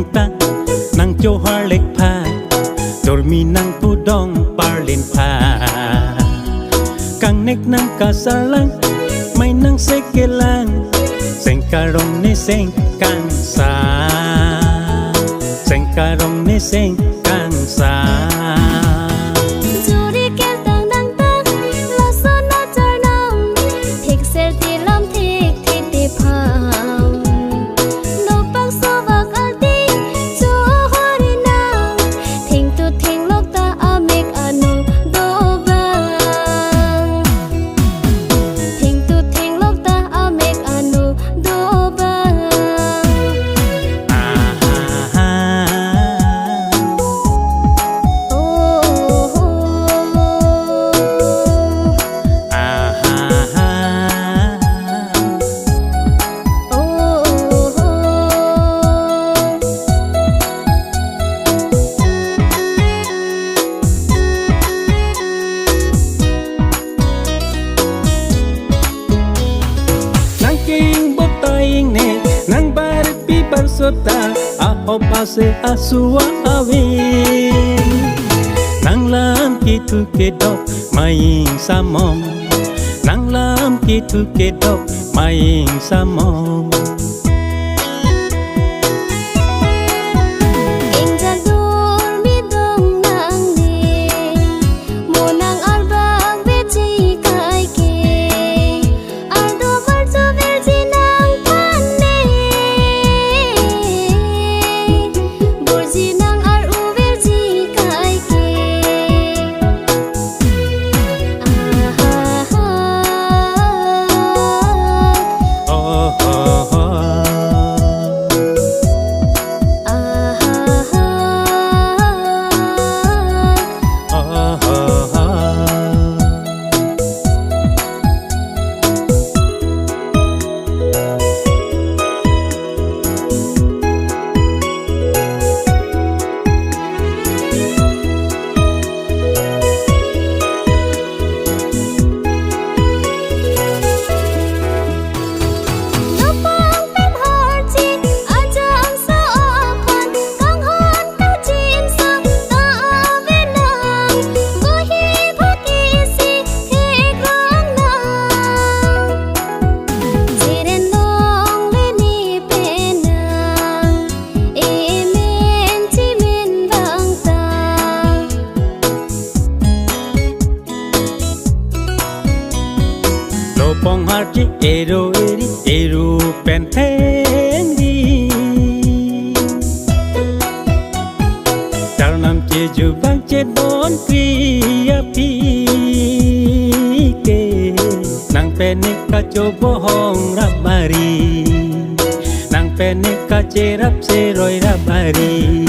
nang ta nang cho hoa lệch pha rồi mi nang tu dong par lên pha càng nếch nang cả sa lang mày nang se ke lang sen ca rong ne sen càng sa sen ca rong ne sen càng sa nang barapi barsota aho pase asua awin nang lam kitu kedok maing samom nang lam kitu kedok maing samom Pong harji ero eri eru pentendi Tarnam keju bang cedon kriya pike Nang penek kaco bohong rabari Nang penek kacerap seroi rabari